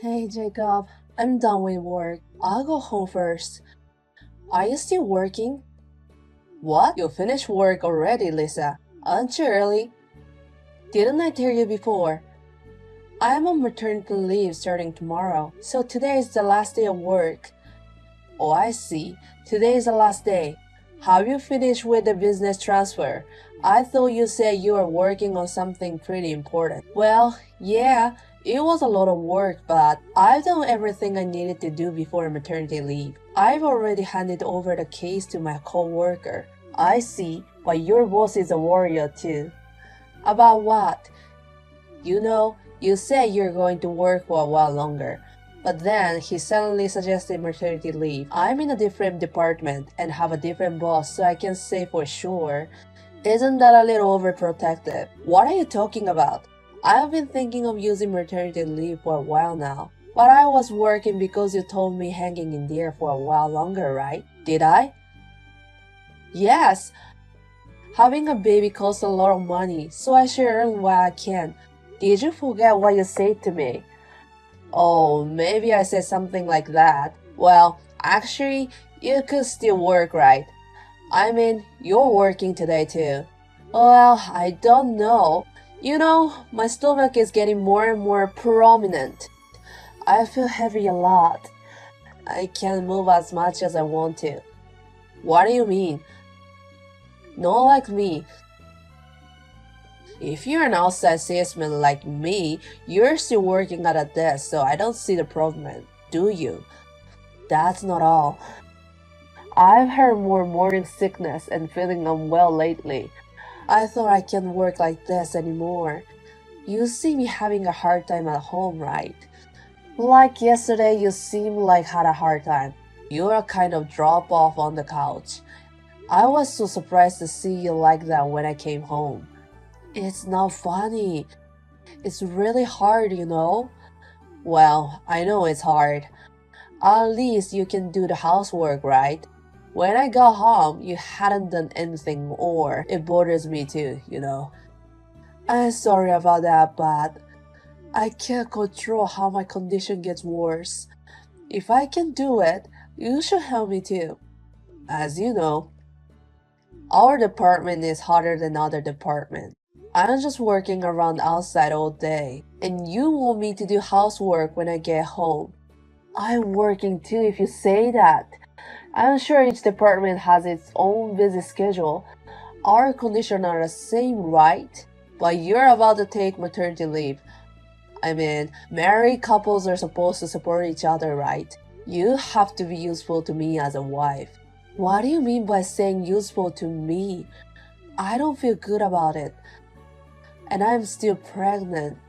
Hey Jacob, I'm done with work. I'll go home first. Are you still working? What? You finished work already, Lisa? Aren't you early? Didn't I tell you before? I'm on maternity leave starting tomorrow, so today is the last day of work. Oh, I see. Today is the last day. Have you finished with the business transfer? I thought you said you were working on something pretty important. Well, yeah, it was a lot of work, but I've done everything I needed to do before maternity leave. I've already handed over the case to my coworker. I see, but your boss is a warrior too. About what? You said you're going to work for a while longer. But then he suddenly suggested maternity leave. I'm in a different department and have a different boss, so I can say for sure. Isn't that a little overprotective? What are you talking about? I've been thinking of using maternity leave for a while now. But I was working because you told me hanging in there for a while longer, right? Did I? Yes. Having a baby costs a lot of money, so I should earn while I can. Did you forget what you said to me? Oh, maybe I said something like that. Well, actually, you could still work, right? I mean, you're working today too. Well, I don't know. My stomach is getting more and more prominent. I feel heavy a lot. I can't move as much as I want to. What do you mean? Not like me. If you're an outside salesman like me, you're still working at a desk, so I don't see the problem, do you? That's not all. I've had more morning sickness and feeling unwell lately. I thought I can't work like this anymore. You see me having a hard time at home, right? Like yesterday, you seemed like had a hard time. You were kind of drop off on the couch. I was so surprised to see you like that when I came home. It's not funny. It's really hard. Well, I know it's hard. At least you can do the housework, right? When I got home, you hadn't done anything, or it bothers me too. I'm sorry about that, but I can't control how my condition gets worse. If I can do it, you should help me too. As you know, our department is hotter than other departments. I'm just working around outside all day, and you want me to do housework when I get home. I'm working too if you say that. I'm sure each department has its own busy schedule. Our conditions are the same, right? But you're about to take maternity leave. I mean, married couples are supposed to support each other, right? You have to be useful to me as a wife. What do you mean by saying useful to me? I don't feel good about it. And I'm still pregnant.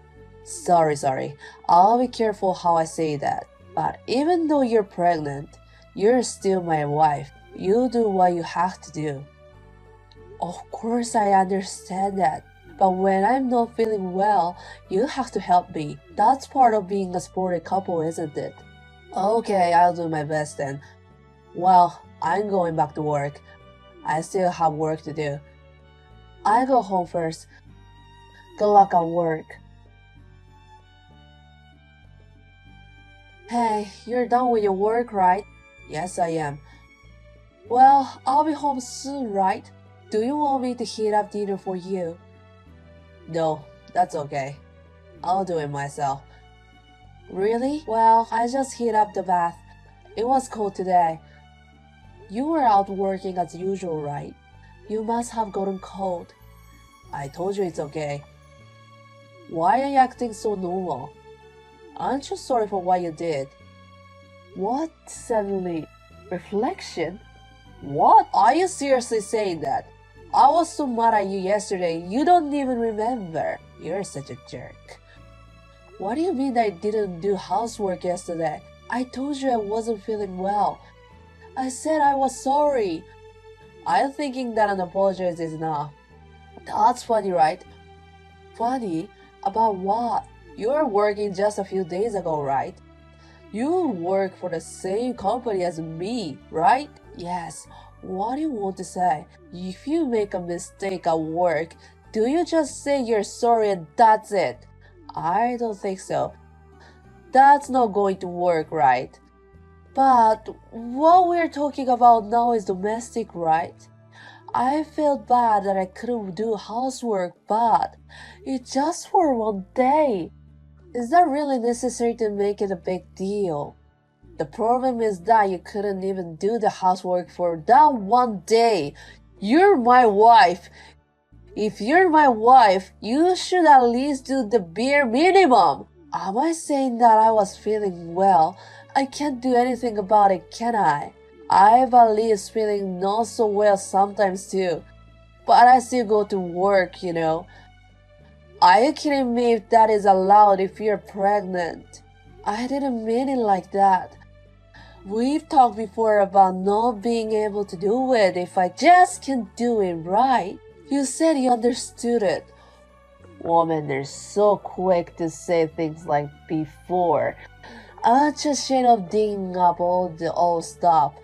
Sorry. I'll be careful how I say that. But even though you're pregnant, you're still my wife. You do what you have to do. Of course, I understand that. But when I'm not feeling well, you have to help me. That's part of being a sporty couple, isn't it? Okay, I'll do my best then. Well, I'm going back to work. I still have work to do. I go home first. Good luck at work. Hey, you're done with your work, right? Yes, I am. Well, I'll be home soon, right? Do you want me to heat up dinner for you? No, that's okay. I'll do it myself. Really? Well, I just heat up the bath. It was cold today. You were out working as usual, right? You must have gotten cold. I told you it's okay. Why are you acting so normal? Aren't you sorry for what you did? What suddenly? Reflection? What? Are you seriously saying that? I was so mad at you yesterday, you don't even remember. You're such a jerk. What do you mean I didn't do housework yesterday? I told you I wasn't feeling well. I said I was sorry. I'm thinking that an apology is enough. That's funny, right? Funny? About what? You were working just a few days ago, right? You work for the same company as me, right? Yes. What do you want to say? If you make a mistake at work, do you just say you're sorry and that's it? I don't think so. That's not going to work, right? But what we're talking about now is domestic, right? I felt bad that I couldn't do housework, but it's just for one day. Is that really necessary to make it a big deal? The problem is that you couldn't even do the housework for that one day. You're my wife. If you're my wife, you should at least do the bare minimum. Am I saying that I was feeling well? I can't do anything about it, can I? I've at least feeling not so well sometimes too. But I still go to work, you know. Are you kidding me if that is allowed if you're pregnant? I didn't mean it like that. We've talked before about not being able to do it if I just can't do it, right? You said you understood it. Women are so quick to say things like before. I'm just ashamed of digging up all the old stuff.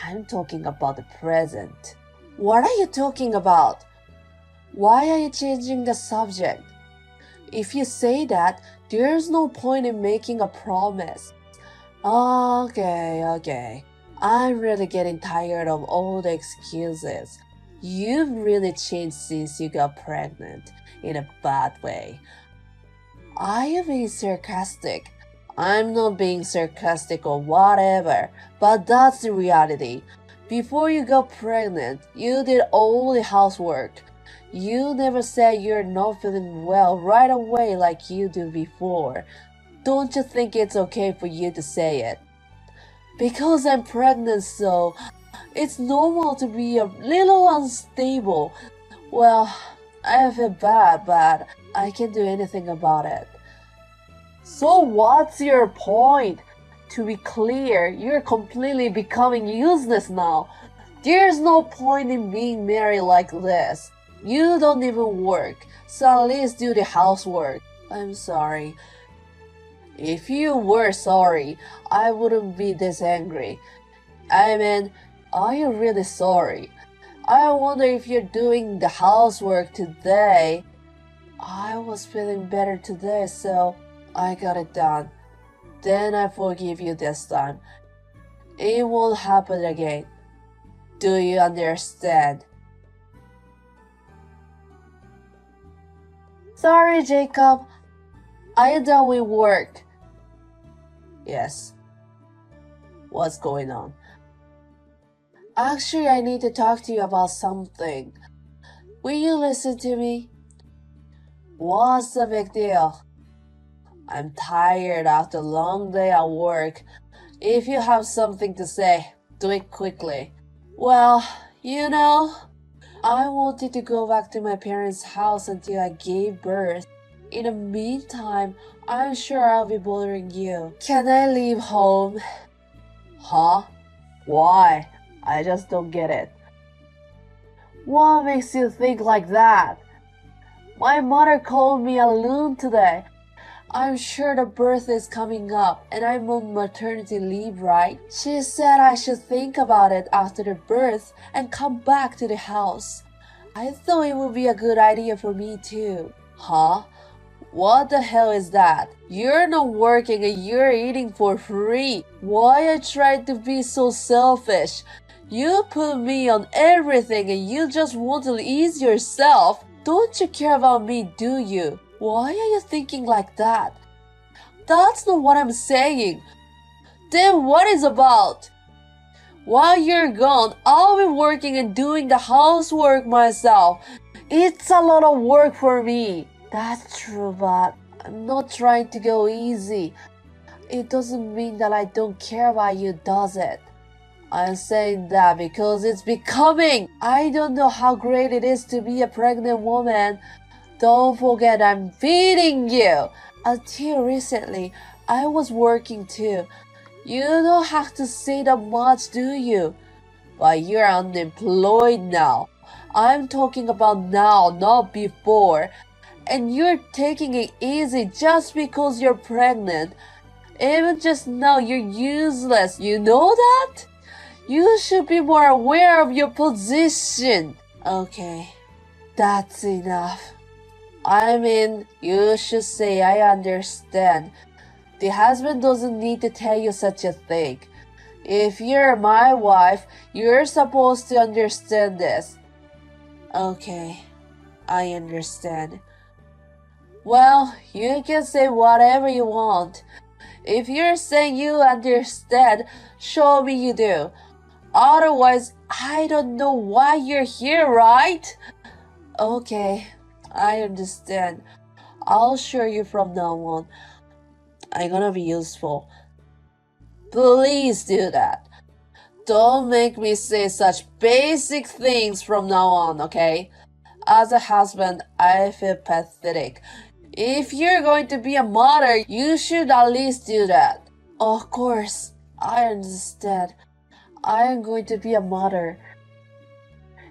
I'm talking about the present. What are you talking about? Why are you changing the subject? If you say that, there's no point in making a promise. Okay. I'm really getting tired of all the excuses. You've really changed since you got pregnant, in a bad way. Are you being sarcastic? I'm not being sarcastic or whatever, but that's the reality. Before you got pregnant, you did all the housework. You never said you're not feeling well right away like you do before. Don't you think it's okay for you to say it? Because I'm pregnant, so it's normal to be a little unstable. Well, I feel bad, but I can't do anything about it. So what's your point? To be clear, you're completely becoming useless now. There's no point in being married like this. You don't even work, so at least do the housework. I'm sorry. If you were sorry, I wouldn't be this angry. I mean, are you really sorry? I wonder if you're doing the housework today. I was feeling better today, so I got it done. Then I forgive you this time. It won't happen again. Do you understand? Sorry, Jacob. Are you done with work? Yes. What's going on? Actually, I need to talk to you about something. Will you listen to me? What's the big deal? I'm tired after a long day at work. If you have something to say, do it quickly. Well, you know, I wanted to go back to my parents' house until I gave birth. In the meantime, I'm sure I'll be bothering you. Can I leave home? Huh? Why? I just don't get it. What makes you think like that? My mother called me a loon today. I'm sure the birth is coming up and I'm on maternity leave, right? She said I should think about it after the birth and come back to the house. I thought it would be a good idea for me too. Huh? What the hell is that? You're not working and you're eating for free. Why are you trying to be so selfish? You put me on everything and you just want to ease yourself. Don't you care about me, do you? Why are you thinking like that? That's not what I'm saying. Then what is about? While you're gone, I'll be working and doing the housework myself. It's a lot of work for me. That's true, but I'm not trying to go easy. It doesn't mean that I don't care about you, does it? I'm saying that because it's becoming. I don't know how great it is to be a pregnant woman. Don't forget I'm feeding you. Until recently, I was working too. You don't have to say that much, do you? But you're unemployed now. I'm talking about now, not before. And you're taking it easy just because you're pregnant. Even just now, you're useless. You know that? You should be more aware of your position. Okay, that's enough. I mean, you should say I understand. The husband doesn't need to tell you such a thing. If you're my wife, you're supposed to understand this. Okay, I understand. Well, you can say whatever you want. If you're saying you understand, show me you do. Otherwise, I don't know why you're here, right? Okay, I understand. I'll show you from now on. I'm gonna be useful. Please do that. Don't make me say such basic things from now on, okay? As a husband, I feel pathetic. If you're going to be a mother, you should at least do that. Of course, I understand. I am going to be a mother.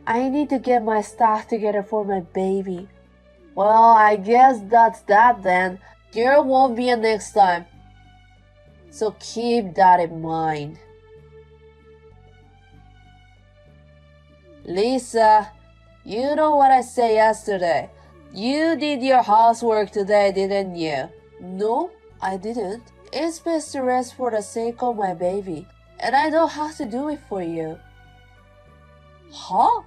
I need to get my stuff together for my baby. Well, I guess that's that then. There won't be a next time. So keep that in mind. Lisa, you know what I said yesterday. You did your housework today, didn't you? No, I didn't. It's best to rest for the sake of my baby, and I don't have to do it for you. Huh?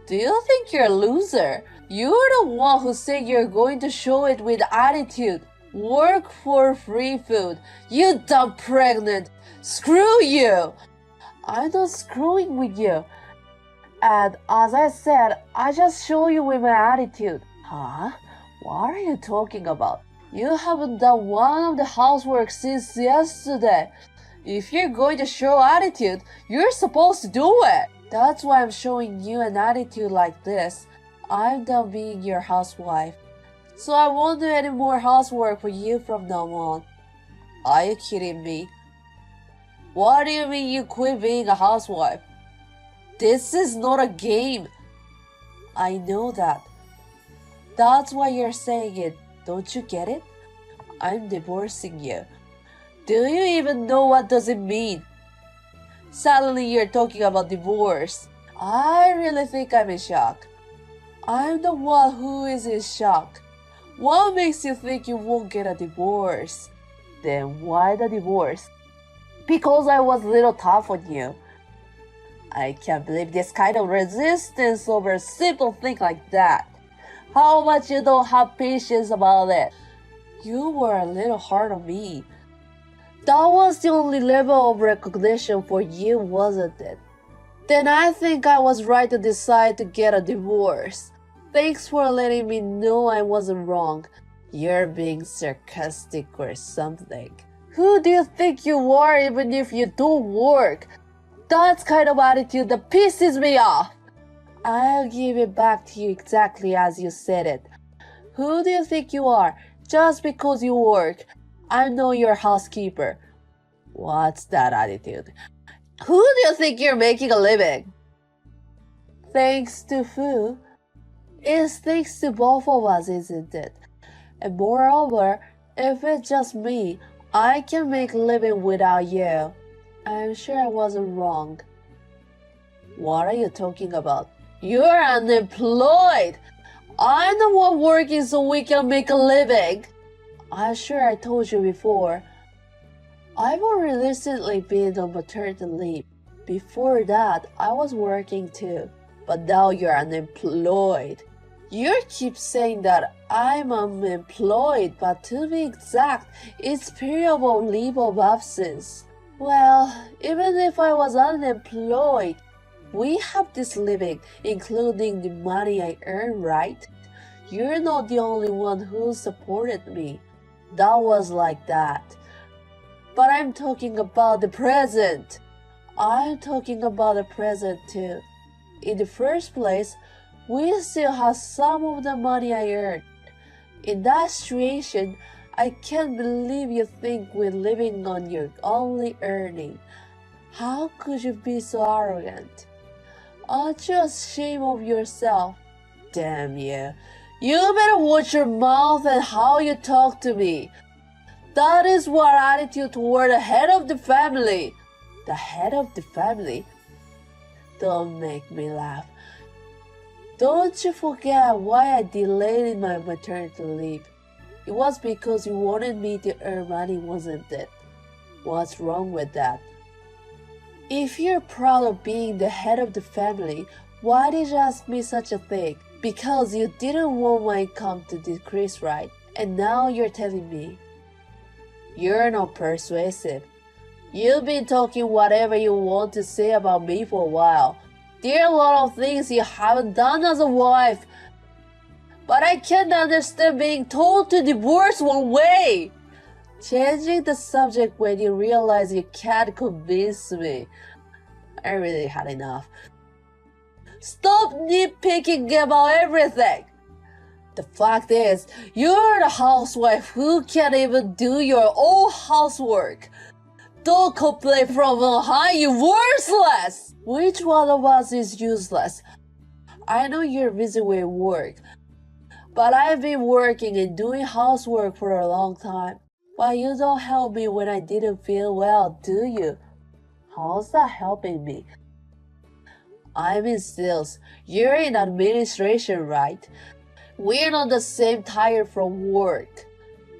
Do you think you're a loser? You're the one who said you're going to show it with attitude. Work for free food. You dumb pregnant. Screw you. I'm not screwing with you. And as I said, I just show you with my attitude. Huh? What are you talking about? You haven't done one of the housework since yesterday. If you're going to show attitude, you're supposed to do it. That's why I'm showing you an attitude like this. I'm done being your housewife. So I won't do any more housework for you from now on. Are you kidding me? What do you mean you quit being a housewife? This is not a game. I know that. That's why you're saying it. Don't you get it? I'm divorcing you. Do you even know what does it mean? Suddenly you're talking about divorce. I really think I'm in shock. I'm the one who is in shock. What makes you think you won't get a divorce? Then why the divorce? Because I was a little tough on you. I can't believe this kind of resistance over a simple thing like that. How much you don't have patience about it. You were a little hard on me. That was the only level of recognition for you, wasn't it? Then I think I was right to decide to get a divorce. Thanks for letting me know I wasn't wrong. You're being sarcastic or something. Who do you think you are even if you don't work? That's kind of attitude that pisses me off. I'll give it back to you exactly as you said it. Who do you think you are? Just because you work. I know you're housekeeper. What's that attitude? Who do you think you're making a living? Thanks to Fu. It's thanks to both of us, isn't it? And moreover, if it's just me, I can make a living without you. I'm sure I wasn't wrong. What are you talking about? You're unemployed. I'm the one working so we can make a living. I'm sure I told you before. I've only recently been on maternity leave. Before that, I was working too. But now you're unemployed. You keep saying that I'm unemployed, but to be exact, it's period of leave of absence. Well, even if I was unemployed, we have this living, including the money I earn, right? You're not the only one who supported me. That was like that. But I'm talking about the present. I'm talking about the present too. In the first place, we still have some of the money I earned. In that situation, I can't believe you think we're living on your only earning. How could you be so arrogant? Aren't you ashamed of yourself? Damn you. You better watch your mouth and how you talk to me. That is what attitude toward the head of the family. The head of the family? Don't make me laugh. Don't you forget why I delayed my maternity leave. It was because you wanted me to earn money, wasn't it? What's wrong with that? If you're proud of being the head of the family, why did you ask me such a thing? Because you didn't want my income to decrease, right? And now you're telling me. You're not persuasive. You've been talking whatever you want to say about me for a while. There are a lot of things you haven't done as a wife. But I can't understand being told to divorce one way. Changing the subject when you realize you can't convince me. I really had enough. Stop nitpicking about everything. The fact is, you're the housewife who can't even do your own housework. Don't complain from on high, you're worthless! Which one of us is useless? I know you're busy with work, but I've been working and doing housework for a long time. But you don't help me when I didn't feel well, do you? How's that helping me? I'm in sales. You're in administration, right? We're not the same tired from work.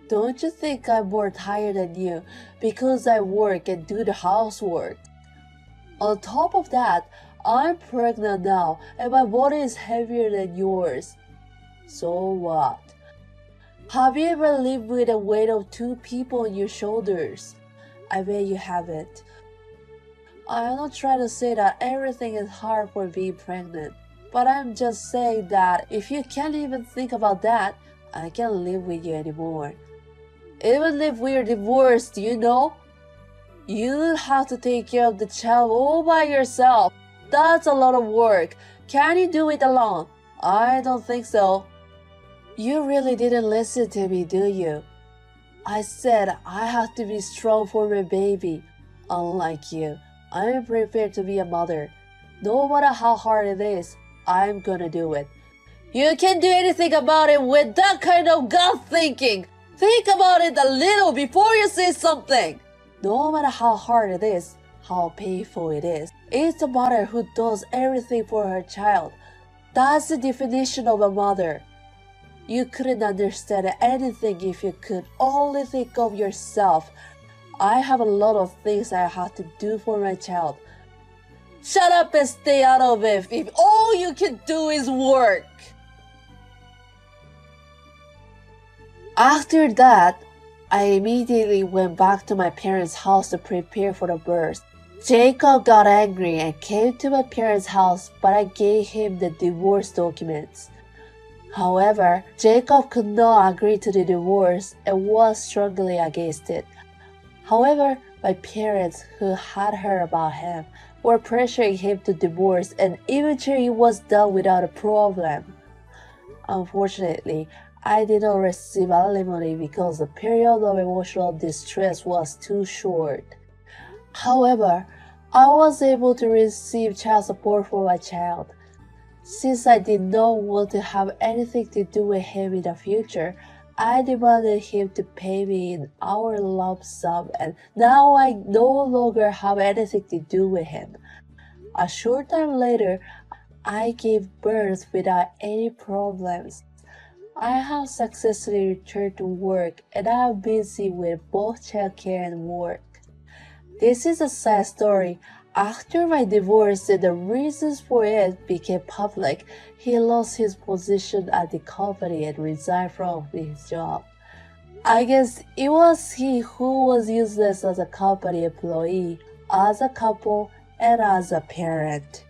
Don't you think I'm more tired than you because I work and do the housework? On top of that, I'm pregnant now and my body is heavier than yours. So what? Have you ever lived with the weight of 2 people on your shoulders? I bet you haven't. I'm not trying to say that everything is hard for being pregnant, but I'm just saying that if you can't even think about that, I can't live with you anymore. Even if we're divorced, you know, you have to take care of the child all by yourself. That's a lot of work. Can you do it alone? I don't think so. You really didn't listen to me, do you? I said I have to be strong for my baby. Unlike you, I'm prepared to be a mother. No matter how hard it is, I'm gonna do it. You can't do anything about it with that kind of gut thinking. Think about it a little before you say something. No matter how hard it is, how painful it is, it's a mother who does everything for her child. That's the definition of a mother. You couldn't understand anything if you could only think of yourself. I have a lot of things I have to do for my child. Shut up and stay out of it if all you can do is work. After that, I immediately went back to my parents' house to prepare for the birth. Jacob got angry and came to my parents' house, but I gave him the divorce documents. However, Jacob could not agree to the divorce and was struggling against it. However, my parents, who had heard about him, were pressuring him to divorce, and eventually it was done without a problem. Unfortunately, I did not receive alimony because the period of emotional distress was too short. However, I was able to receive child support for my child. Since I did not want to have anything to do with him in the future, I demanded him to pay me an hour lump sum, and now I no longer have anything to do with him. A short time later, I gave birth without any problems. I have successfully returned to work and I am busy with both childcare and work. This is a sad story. After my divorce and the reasons for it became public, he lost his position at the company and resigned from his job. I guess it was he who was useless as a company employee, as a couple, and as a parent.